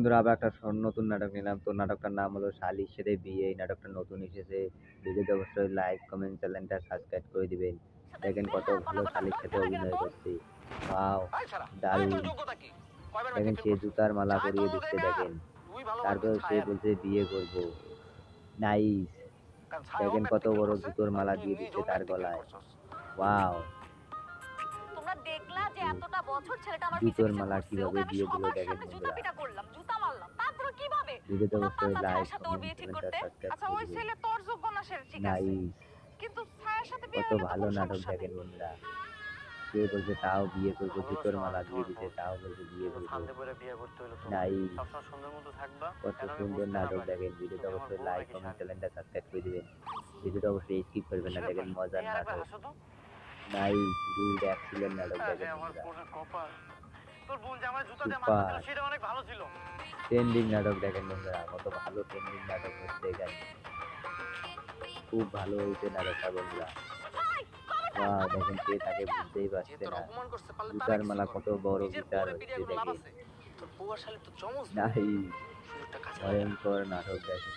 বন্ধুরা আবার একটা নতুন নাটক নিলাম। তো নাটকটার নাম হলো শালির সাথে বিয়ে। এই নাটকটা নতুন এসেছে। ভিডিওতে অবশ্যই লাইক, কমেন্ট, চ্যানেলটা সাবস্ক্রাইব করে দিবেন। দেখেন কত ভালো শালির সাথে অভিনয় করছে। ওয়াও! দারুণ! দেখেন সে জুতার মালা পরিয়ে দিচ্ছে দেখেন। তারপর সে বলছে বিয়ে করব। নাইস! দেখেন কত বড় জুতোর মালা দিয়ে দিচ্ছে তার গলায়। ওয়াও! তোমরা দেখলা যে এতটা বছর ছেলেটা আমার পিছে জুতোর পিছে মালা ঘুরছে, কিভাবে ওকে আমি দিয়ে দিল সবার দেখেন সামনে জুতা বন্ধুরা। পিটা করলাম, জুতা মারলাম, তারপরে কিভাবে ভিডিওতে তোমরা অবশ্যই পারলা লাইক, ছায়ার সাথে ওর কমেন্ট, বিয়ে ঠিক চ্যানেলটা করতে? সাবস্ক্রাইব আচ্ছা করে ওই দিবেন। ছেলে তোর যোগ্য না, সে ঠিক আছে, নাইস! কিন্তু ছায়ার সাথে বিয়ে কত হইলে তো ভালো কোনো নাটক সমস্যা দেখেন নেই। বন্ধুরা। কে বলছে তাও বিয়ে করবো, জুতোর ভালোবাসা মালা অনেক দিয়ে দিছে অদ্ভুত। তাও বলছে বিয়ে কিন্তু করবো। ফান্দে পড়ে বিয়ে করতে হলে তো নাই, সবসময় সুন্দর মতো থাকবা। কত যেন আমি সুন্দর বুঝতে না নাটক পারি দেখেন। ভিডিওতে তুমি আমার অবশ্যই বউ লাইক, নাকি কমেন্ট, স্বামী। চ্যানেলটা সাবস্ক্রাইব করে দিবেন। ভিডিওটা অবশ্যই স্কিপ করবেন কি না, দেখেন ব্যাপার? মজার এই আরেকবার নাটক। হাসো তো। নাইস, গুড অ্যাক্সিলেন্ট নাটক আরে দেখেন আমার বন্ধুরা। পোড়া কপাল। তোর বোন যে আমার জুতা দিয়ে মারতে ছিল সুপার! সেটা অনেক ভালো ছিল। ট্রেন্ডিং নাটক দেখেন বন্ধুরা, কত ভালো ট্রেন্ডিং নাটক হচ্ছে এখানে। খুব ভালো হয়েছে নাটকটা বন্ধুরা। এই, খবরদার ওয়াও! আমার দেখেন বউকে সে বাড়ি থেকে তাকে বের কর। বুঝতেই যে পারছে তোর না। অপমান করতে পারলে তারে জুতার কিছু মালা কর। কত বড় নিজের বিচার বউরে পিটায় হচ্ছে কোনো লাভ দেখেন। আছে? তোর বউ আর শালি তো জমজ বোন। নাইস, সুযোগটা কাজে লাগা। ভয়ঙ্কর নাটক দেখেন।